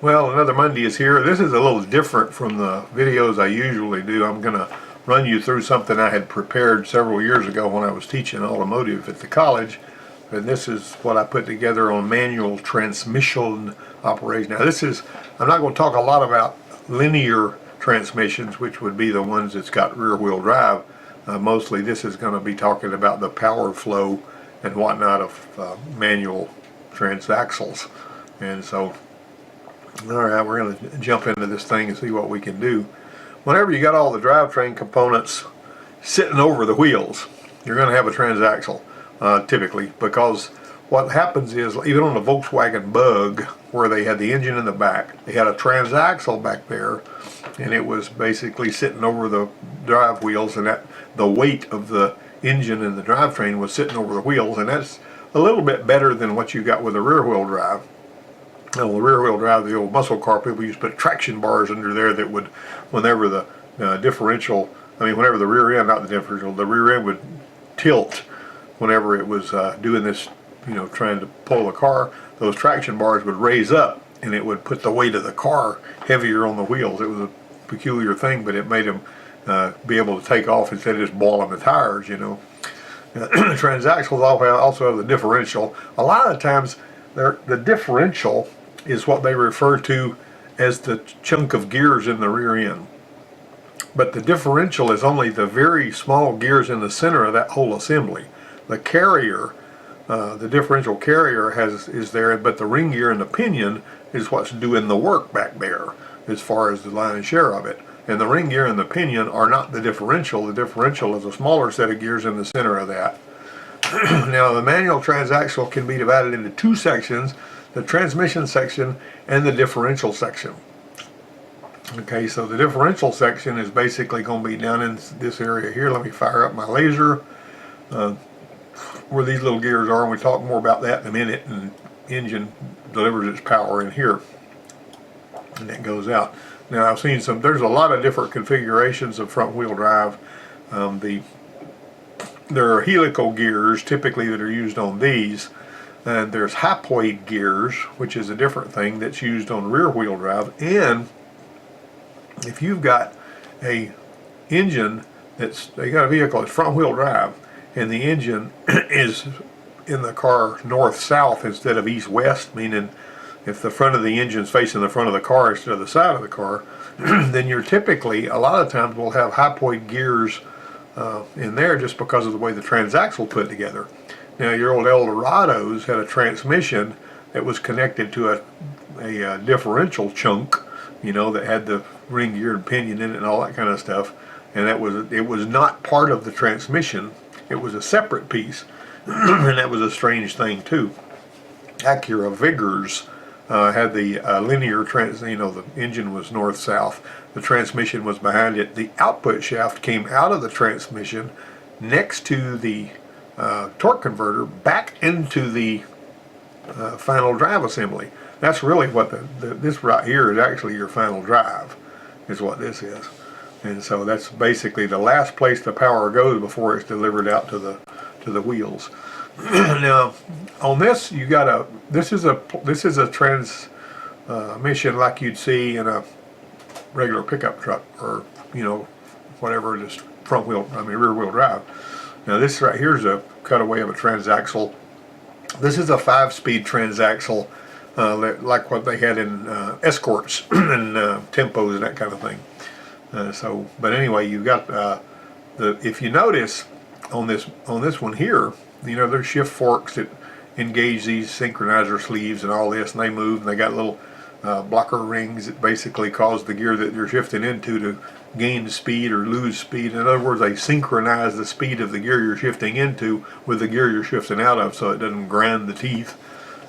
Well, another Monday is here. This is a little different from the videos I usually do. I'm going to run you through something I had prepared several years ago when I was teaching automotive at the college. And this is what I put together on manual transmission operation. Now I'm not going to talk a lot about linear transmissions, which would be the ones that's got rear wheel drive. Mostly this is going to be talking about the power flow and whatnot of manual transaxles. And so, alright, we're going to jump into this thing and see what we can do. Whenever you got all the drivetrain components sitting over the wheels, you're going to have a transaxle, typically, because what happens is, even on the Volkswagen Bug, where they had the engine in the back, they had a transaxle back there, and it was basically sitting over the drive wheels, and the weight of the engine and the drivetrain was sitting over the wheels, and that's a little bit better than what you got with a rear wheel drive. Now, the rear wheel drive, the old muscle car people used to put traction bars under there that would, whenever the whenever the rear end, not the differential, the rear end would tilt whenever it was doing this, trying to pull the car, those traction bars would raise up and it would put the weight of the car heavier on the wheels. It was a peculiar thing, but it made them be able to take off instead of just balling the tires, Transaxles also have the differential. A lot of the times, the differential is what they refer to as the chunk of gears in the rear end. But the differential is only the very small gears in the center of that whole assembly. The carrier, the differential carrier is there, but the ring gear and the pinion is what's doing the work back there as far as the lion's share of it. And the ring gear and the pinion are not the differential. The differential is a smaller set of gears in the center of that. Now, the manual transaxle can be divided into two sections: the transmission section and the differential section. Okay, so the differential section is basically going to be down in this area here. Let me fire up my laser where these little gears are, and we'll talk more about that in a minute. And the engine delivers its power in here, and it goes out. Now, I've seen there's a lot of different configurations of front wheel drive. There are helical gears typically that are used on these, and there's hypoid gears, which is a different thing that's used on rear wheel drive. And if you've got a engine you got a vehicle that's front wheel drive, and the engine is in the car north-south instead of east-west, meaning if the front of the engine's facing the front of the car instead of the side of the car, then you're typically, a lot of times, will have hypoid gears in there just because of the way the transaxle put together. Now, your old Eldorados had a transmission that was connected to a differential chunk, that had the ring gear and pinion in it and all that kind of stuff, and it was not part of the transmission. It was a separate piece, and that was a strange thing too. Acura Vigors had the linear the engine was north-south, the transmission was behind it. The output shaft came out of the transmission next to the torque converter back into the final drive assembly. That's really what this right here is actually your final drive, is what this is. And so that's basically the last place the power goes before it's delivered out to the wheels. Now, on this, this is a transmission like you'd see in a regular pickup truck, or whatever, just rear wheel drive. Now, this right here is a cutaway of a transaxle. This is a 5-speed transaxle, like what they had in Escorts and Tempos and that kind of thing. But anyway, you've got if you notice on this one here, there's shift forks that engage these synchronizer sleeves and all this, and they move, and they got little blocker rings that basically cause the gear that you're shifting into to gain speed or lose speed. In other words, they synchronize the speed of the gear you're shifting into with the gear you're shifting out of, so it doesn't grind the teeth.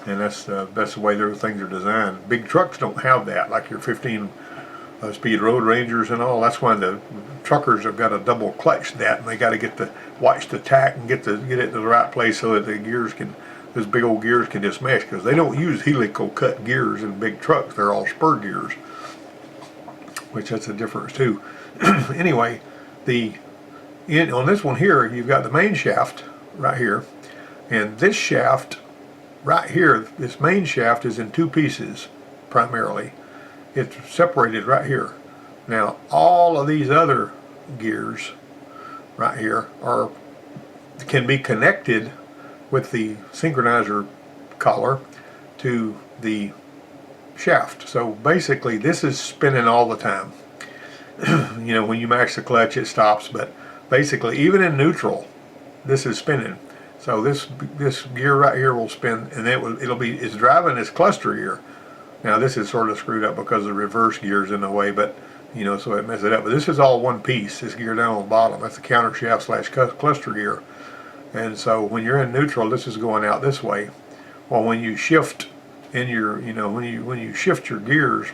And that's the way those things are designed. Big trucks don't have that, like your 15-speed Road Rangers and all. That's why the truckers have got to double clutch that, and they got to watch the tack and get it to the right place so that those big old gears can just mesh, because they don't use helical cut gears in big trucks. They're all spur gears, which that's a difference too. Anyway, on this one here, you've got the main shaft right here, and this shaft right here, this main shaft is in two pieces primarily. it's separated right here. Now all of these other gears right here can be connected with the synchronizer collar to the shaft. So basically this is spinning all the time. You know, when you max the clutch it stops, but basically even in neutral this is spinning. So this gear right here will spin, and it's driving this cluster gear. Now this is sort of screwed up because the reverse gear is in the way, but you know, so it messes it up. But this is all one piece. This gear down on the bottom, that's the counter shaft slash cluster gear. And so when you're in neutral, this is going out this way. Well, when you shift in your, you know, when you shift your gears,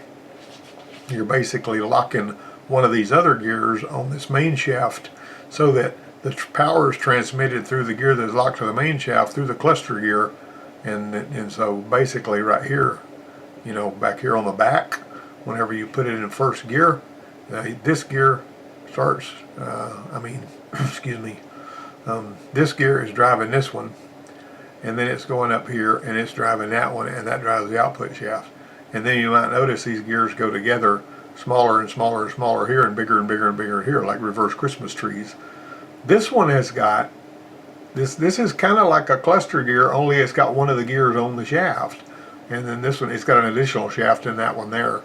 you're basically locking one of these other gears on this main shaft, so that the power is transmitted through the gear that is locked to the main shaft through the cluster gear, and so basically right here, you know, back here on the back, whenever you put it in first gear, this gear starts. Excuse me. This gear is driving this one, and then it's going up here and it's driving that one, and that drives the output shaft. And then you might notice these gears go together, smaller and smaller and smaller here, and bigger and bigger and bigger here, like reverse Christmas trees. This one has got this is kind of like a cluster gear, only it's got one of the gears on the shaft, and then this one, it's got an additional shaft in that one there.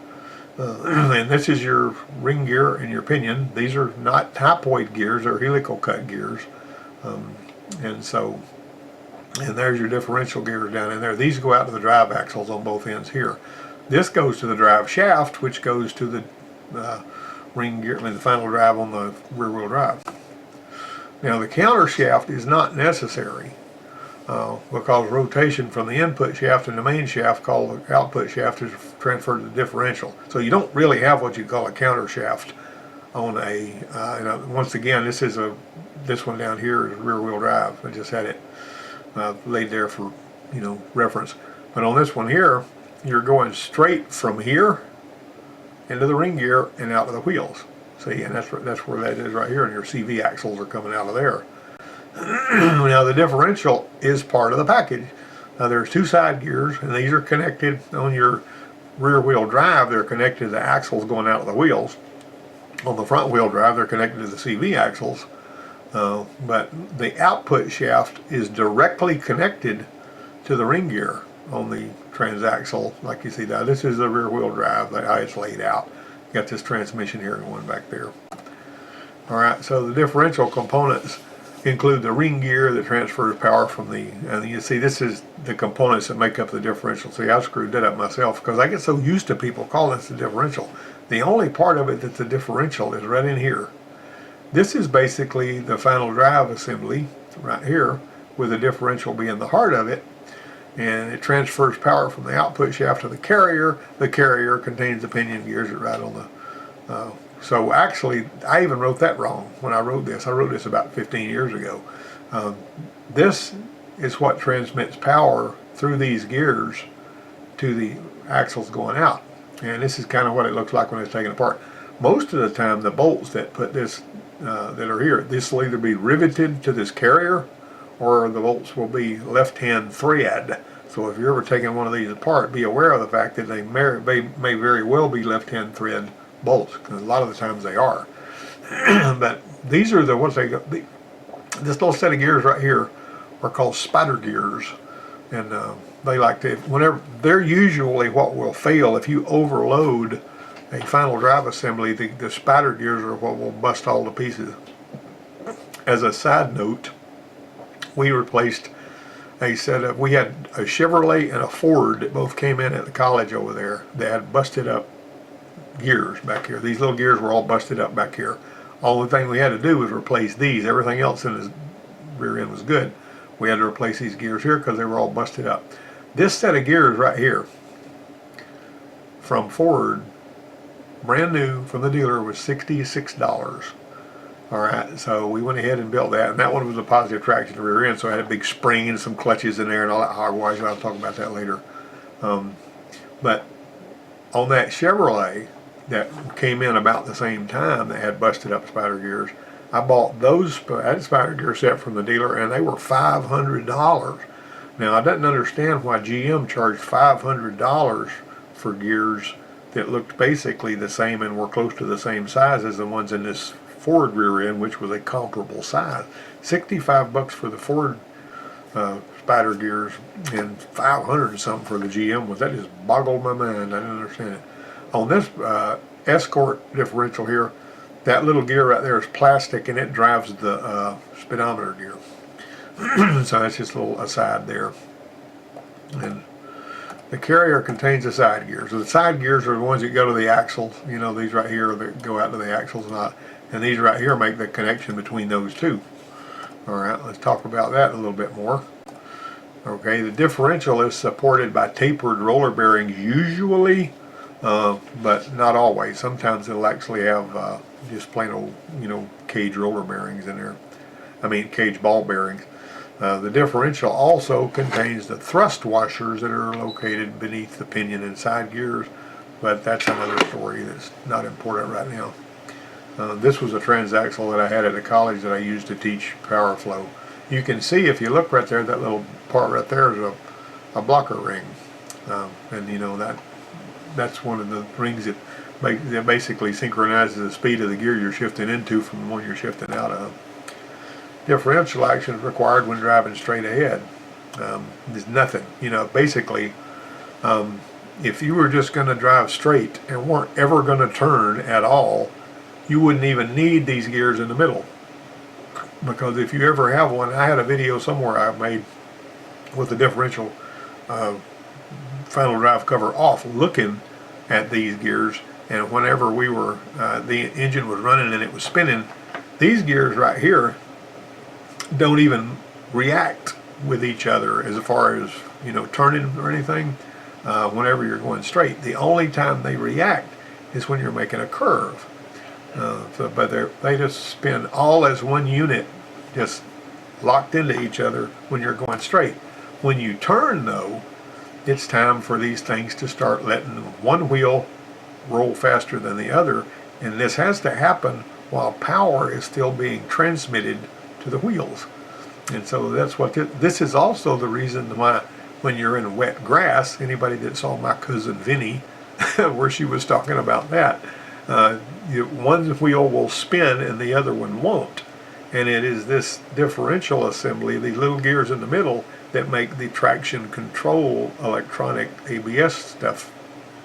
And this is your ring gear and your pinion. These are not hypoid gears, they're helical cut gears. And there's your differential gears down in there. These go out to the drive axles on both ends here. This goes to the drive shaft, which goes to the ring gear, the final drive on the rear wheel drive. Now the counter shaft is not necessary because rotation from the input shaft and the main shaft, called the output shaft, is transferred to the differential. So you don't really have what you call a counter shaft on once again, this one down here is rear wheel drive. I just had it laid there for, you know, reference. But on this one here, you're going straight from here into the ring gear and out to the wheels. See, and that's where that is right here, and your CV axles are coming out of there. Now the differential is part of the package. Now there's two side gears, and these are connected on your rear wheel drive. They're connected to the axles going out of the wheels. On the front wheel drive, they're connected to the CV axles. But the output shaft is directly connected to the ring gear on the transaxle, like you see now. This is the rear wheel drive, how it's laid out. Got this transmission here and one back there. Alright, so the differential components include the ring gear that transfers power from and you see this is the components that make up the differential. See, I screwed that up myself because I get so used to people calling this the differential. The only part of it that's the differential is right in here. This is basically the final drive assembly right here, with the differential being the heart of it, and it transfers power from the output shaft to the carrier. The carrier contains the pinion gears that ride on the so actually I even wrote that wrong when I wrote this. I wrote this about 15 years ago. This is what transmits power through these gears to the axles going out, and this is kind of what it looks like when it's taken apart. Most of the time the bolts that put this that are here, this will either be riveted to this carrier, or the bolts will be left-hand thread. So if you're ever taking one of these apart, be aware of the fact that they may very well be left-hand thread bolts, because a lot of the times they are. But these are the ones this little set of gears right here are called spider gears, and they like to, whenever they're usually what will fail if you overload a final drive assembly. The spider gears are what will bust all to pieces. As a side note, we replaced we had a Chevrolet and a Ford that both came in at the college over there. They had busted up gears back here. These little gears were all busted up back here. All the thing we had to do was replace these. Everything else in the rear end was good. We had to replace these gears here because they were all busted up. This set of gears right here from Ford, brand new from the dealer, was $66. Alright, so we went ahead and built that, and that one was a positive traction rear end, so I had a big spring and some clutches in there and all that hogwash. I'll talk about that later. But on that Chevrolet that came in about the same time that had busted up spider gears, I bought that spider gear set from the dealer, and they were $500. Now I didn't understand why GM charged $500 for gears that looked basically the same and were close to the same size as the ones in this Ford rear end, which was a comparable size. $65 for the Ford Spider gears and 500 and something for the GM ones. That just boggled my mind. I didn't understand it. On this Escort differential here, that little gear right there is plastic, and it drives the speedometer gear. So that's just a little aside there. And the carrier contains the side gears. So the side gears are the ones that go to the axles. You know, these right here that go out to the axles, and these right here make the connection between those two. All right, let's talk about that a little bit more. Okay, the differential is supported by tapered roller bearings usually, but not always. Sometimes it'll actually have just plain old, cage roller bearings in there. I mean, cage ball bearings. The differential also contains the thrust washers that are located beneath the pinion and side gears, but that's another story that's not important right now. This was a transaxle that I had at a college that I used to teach power flow. You can see, if you look right there, that little part right there is a blocker ring, and that's one of the rings that basically synchronizes the speed of the gear you're shifting into from the one you're shifting out of. Differential action is required when driving straight ahead. There's nothing, basically, if you were just going to drive straight and weren't ever going to turn at all, you wouldn't even need these gears in the middle. Because if you ever have one, I had a video somewhere I made with the differential final drive cover off, looking at these gears, and whenever we were, the engine was running and it was spinning, these gears right here don't even react with each other as far as turning or anything whenever you're going straight. The only time they react is when you're making a curve. But they just spin all as one unit, just locked into each other when you're going straight. When you turn, though, it's time for these things to start letting one wheel roll faster than the other, and this has to happen while power is still being transmitted to the wheels. And so that's what this is also the reason why when you're in wet grass, anybody that saw my cousin Vinny where she was talking about that, one wheel will spin and the other one won't, and it is this differential assembly, these little gears in the middle, that make the traction control electronic ABS stuff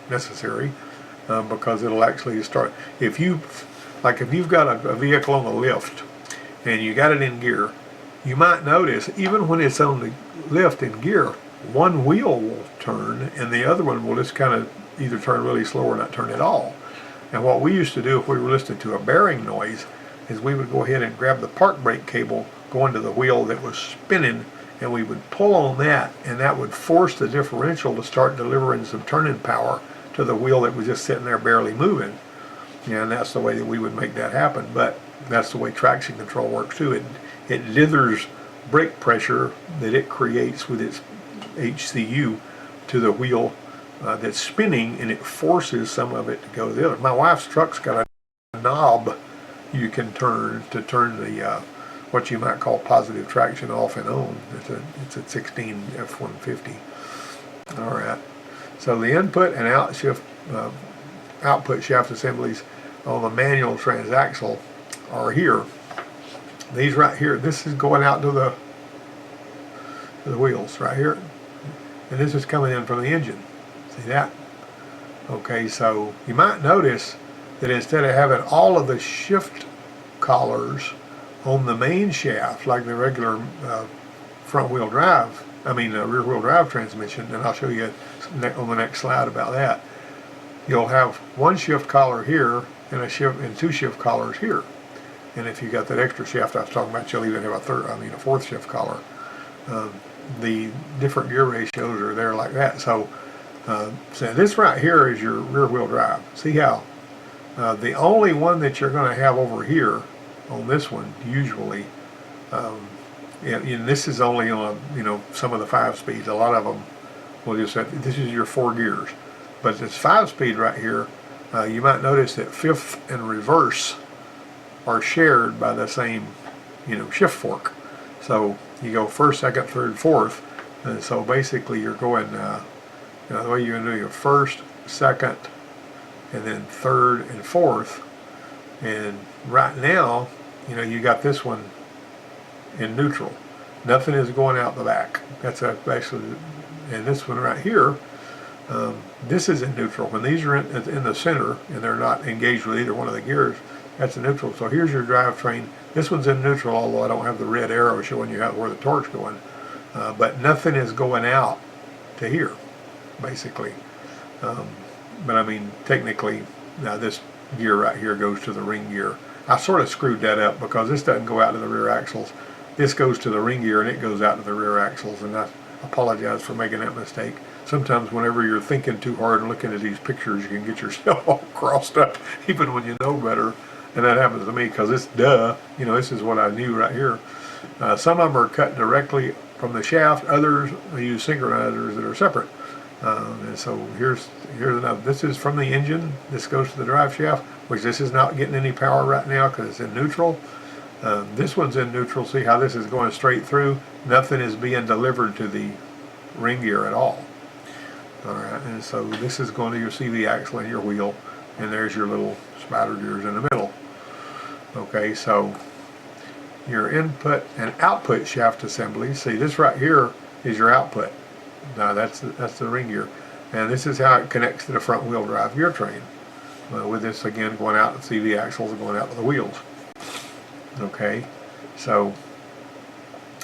necessary, because it'll actually start, if you've got a vehicle on a lift and you got it in gear, you might notice even when it's on the lift in gear, one wheel will turn and the other one will just kind of either turn really slow or not turn at all. And what we used to do if we were listening to a bearing noise is we would go ahead and grab the park brake cable going to the wheel that was spinning, and we would pull on that, and that would force the differential to start delivering some turning power to the wheel that was just sitting there barely moving. And that's the way that we would make that happen. But that's the way traction control works too. It dithers brake pressure that it creates with its HCU to the wheel that's spinning, and it forces some of it to go to the other. My wife's truck's got a knob you can turn to turn the what you might call positive traction off and on. It's a 16 F-150. All right. So the input and output shaft assemblies on the manual transaxle are here. These right here, this is going out to the wheels right here, and this is coming in from the engine. See that? Okay, so you might notice that instead of having all of the shift collars on the main shaft like the regular rear wheel drive transmission, and I'll show you on the next slide about that, you'll have one shift collar here and two shift collars here. And if you got that extra shaft I was talking about, you'll even have a fourth shift collar. The different gear ratios are there like that. So this right here is your rear wheel drive. See how the only one that you're going to have over here on this one usually, and this is only on some of the 5-speeds. A lot of them will just say this is your 4 gears, but this 5-speed right here, you might notice that fifth and reverse are shared by the same shift fork. So you go first, second, third, fourth, and so basically you're going the way you're going to do your first, second, and then third and fourth. And right now, you know, you got this one in neutral. Nothing is going out the back. That's actually, and this one right here, this is in neutral. When these are in the center and they're not engaged with either one of the gears, that's in neutral. So here's your drivetrain. This one's in neutral, although I don't have the red arrow showing you where the torque's going. But nothing is going out to here, basically. But I mean, technically, now this gear right here goes to the ring gear. I sort of screwed that up because this doesn't go out to the rear axles. This goes to the ring gear and it goes out to the rear axles, and I apologize for making that mistake. Sometimes whenever you're thinking too hard and looking at these pictures, you can get yourself all crossed up, even when you know better. And that happens to me because it's you know, this is what I knew right here. Some of them are cut directly from the shaft. Others use synchronizers that are separate. And so here's another. This is from the engine. This goes to the drive shaft, which this is not getting any power right now because it's in neutral. This one's in neutral. See how this is going straight through? Nothing is being delivered to the ring gear at all. All right, and so this is going to your CV axle and your wheel, and there's your little spider gears in the middle. Okay, so your input and output shaft assembly. See, this right here is your output. Now that's the ring gear, and this is how it connects to the front wheel drive gear train. With this again going out to CV axles and going out to the wheels. Okay, so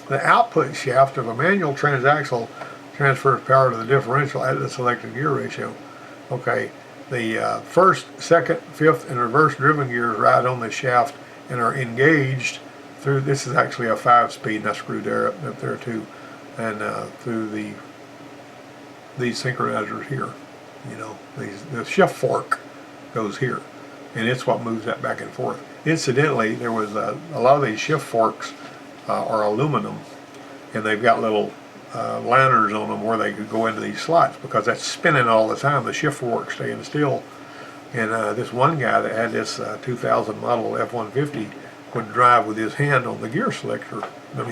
the output shaft of a manual transaxle transfers power to the differential at the selected gear ratio. Okay, the first, second, fifth, and reverse driven gears ride on the shaft and are engaged through. This is actually a 5-speed, and I screwed there up there too, and through these synchronizers here. You know, the shift fork goes here, and it's what moves that back and forth. Incidentally, there was a lot of these shift forks are aluminum, and they've got little liners on them where they could go into these slots because that's spinning all the time. The shift fork staying still. And this one guy that had this 2000 model F-150 would drive with his hand on the gear selector,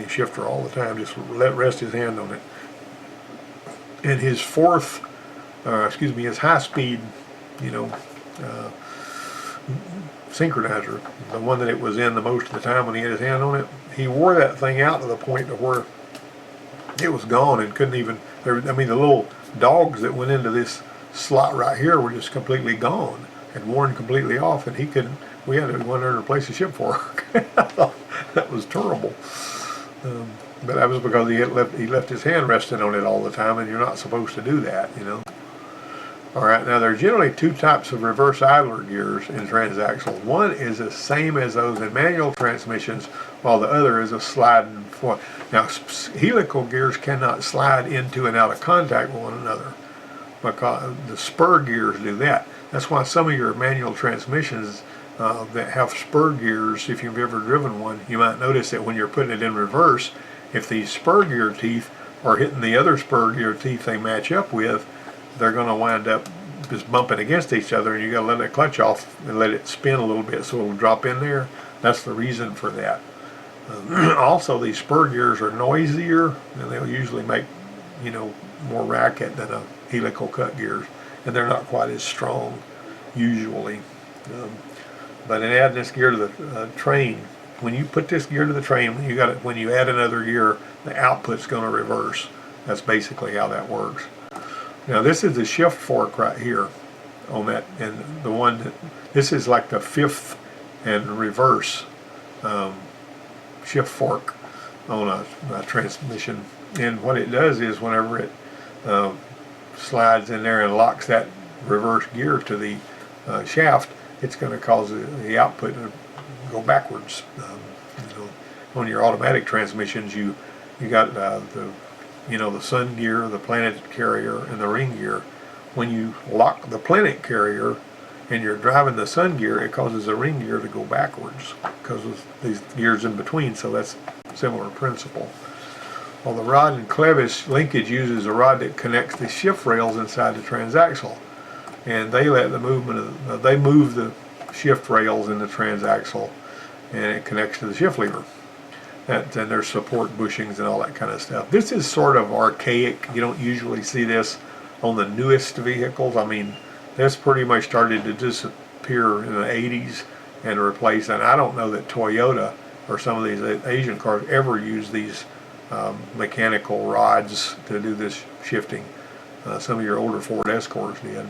shifter all the time, just rest his hand on it. And his his high-speed, synchronizer, the one that it was in the most of the time when he had his hand on it, he wore that thing out to the point to where it was gone and couldn't even, the little dogs that went into this slot right here were just completely gone and worn completely off, and we had to go in there to replace the shift fork. That was terrible. But that was because he left his hand resting on it all the time, and you're not supposed to do that, Alright, now there are generally two types of reverse idler gears in transaxles. One is the same as those in manual transmissions, while the other is a sliding fork. Now, helical gears cannot slide into and out of contact with one another, because the spur gears do that. That's why some of your manual transmissions that have spur gears, if you've ever driven one, you might notice that when you're putting it in reverse, if these spur gear teeth are hitting the other spur gear teeth they match up with, they're going to wind up just bumping against each other, and you got to let the clutch off and let it spin a little bit so it'll drop in there. That's the reason for that. Also, these spur gears are noisier, and they'll usually make more racket than a helical cut gears, and they're not quite as strong usually. But in adding this gear to the train, when you put this gear to the train, when you add another gear, the output's going to reverse. That's basically how that works. Now this is the shift fork right here on that, and this is like the fifth and reverse shift fork on a transmission. And what it does is whenever it slides in there and locks that reverse gear to the shaft, it's going to cause the output to go backwards. On your automatic transmissions, you got the sun gear, the planet carrier, and the ring gear. When you lock the planet carrier and you're driving the sun gear, it causes the ring gear to go backwards because of these gears in between, so that's a similar principle. Well, the rod and clevis linkage uses a rod that connects the shift rails inside the transaxle, and they move the shift rails in the transaxle, and it connects to the shift lever. And there's support bushings and all that kind of stuff. This is sort of archaic. You don't usually see this on the newest vehicles. This pretty much started to disappear in the 80s and replaced, and I don't know that Toyota or some of these Asian cars ever use these mechanical rods to do this shifting. Some of your older Ford Escorts did.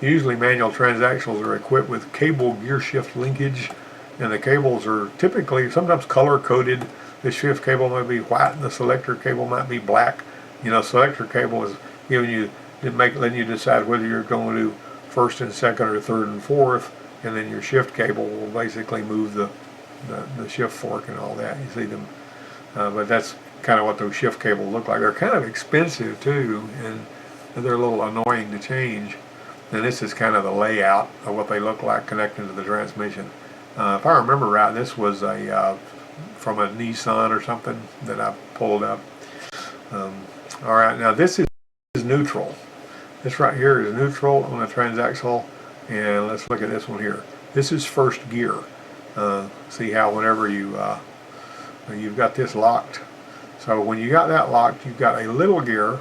Usually manual transaxles are equipped with cable gear shift linkage, and the cables are typically sometimes color coded. The shift cable might be white and the selector cable might be black. You know, selector cable is giving you, letting you decide whether you're going to do first and second or third and fourth, and then your shift cable will basically move the shift fork and all that. You see them, but that's kind of what those shift cables look like. They're kind of expensive too, and they're a little annoying to change. And this is kind of the layout of what they look like connected to the transmission. If I remember right, this was a from a Nissan or something that I pulled up. All right, now this is neutral. This right here is neutral on a transaxle, and let's look at this one here. This is first gear. See how whenever you've got this locked. So when you got that locked, you've got a little gear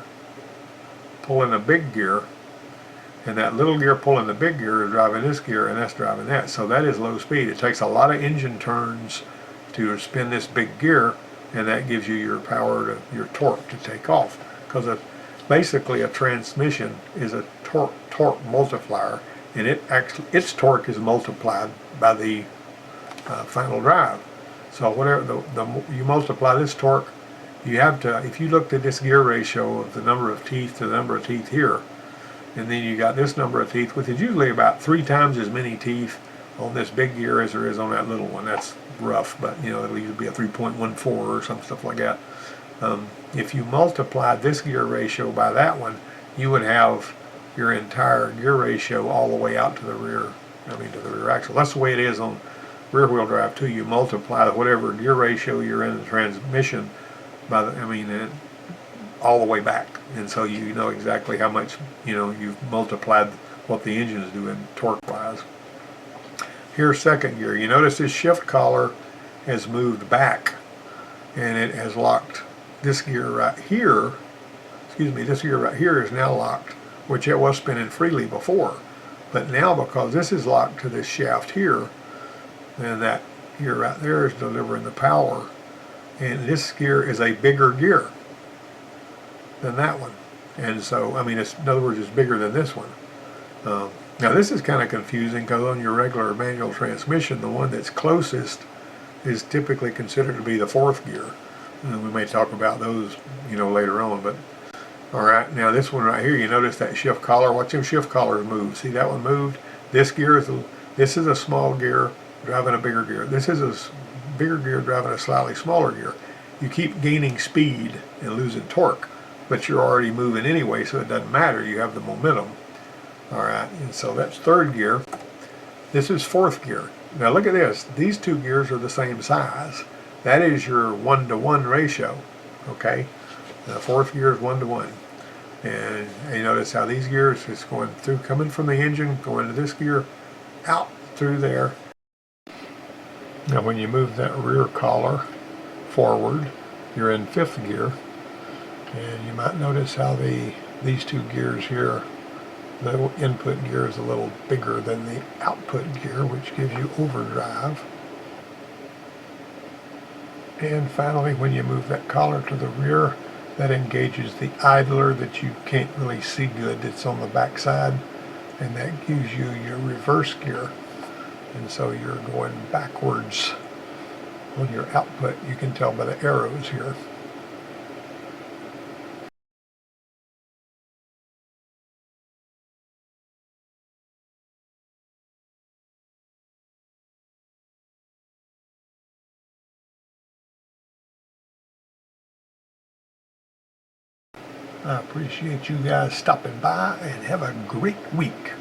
pulling a big gear, and that little gear pulling the big gear is driving this gear, and that's driving that. So that is low speed. It takes a lot of engine turns to spin this big gear, and that gives you your power, your torque to take off. Because basically a transmission is a torque multiplier, and its torque is multiplied by the final drive. So whatever you multiply this torque, you have to, if you looked at this gear ratio of the number of teeth to the number of teeth here, and then you got this number of teeth, which is usually about 3 times as many teeth on this big gear as there is on that little one. That's rough, but you know, it'll usually be a 3.14 or some stuff like that. If you multiply this gear ratio by that one, you would have your entire gear ratio all the way out to the rear, to the rear axle. That's the way it is on rear wheel drive too. You multiply whatever gear ratio you're in the transmission by the, all the way back, and so you know exactly how much you've multiplied what the engine is doing torque wise. Here's second gear. You notice this shift collar has moved back, and it has locked this gear right here. This gear right here is now locked, which it was spinning freely before, but now because this is locked to this shaft here, then that gear right there is delivering the power, and this gear is a bigger gear than that one, and so it's, in other words, it's bigger than this one. Now this is kind of confusing because on your regular manual transmission, the one that's closest is typically considered to be the fourth gear, and we may talk about those later on. But all right, now this one right here, you notice that shift collar. Watch them shift collars move. See that one moved? This gear is this is a small gear driving a bigger gear. This is a bigger gear driving a slightly smaller gear. You keep gaining speed and losing torque, but you're already moving anyway, so it doesn't matter. You have the momentum. All right, and so that's third gear. This is fourth gear. Now look at this. These two gears are the same size. That is your 1-to-1 ratio. Okay, the fourth gear is 1-to-1, and you notice how these gears is going through, coming from the engine, going to this gear, out through there. Now when you move that rear collar forward, you're in fifth gear, and you might notice how these two gears here, the input gear is a little bigger than the output gear, which gives you overdrive. And finally, when you move that collar to the rear, that engages the idler that you can't really see good, that's on the back side, and that gives you your reverse gear. And so you're going backwards on your output. You can tell by the arrows here. I appreciate you guys stopping by, and have a great week.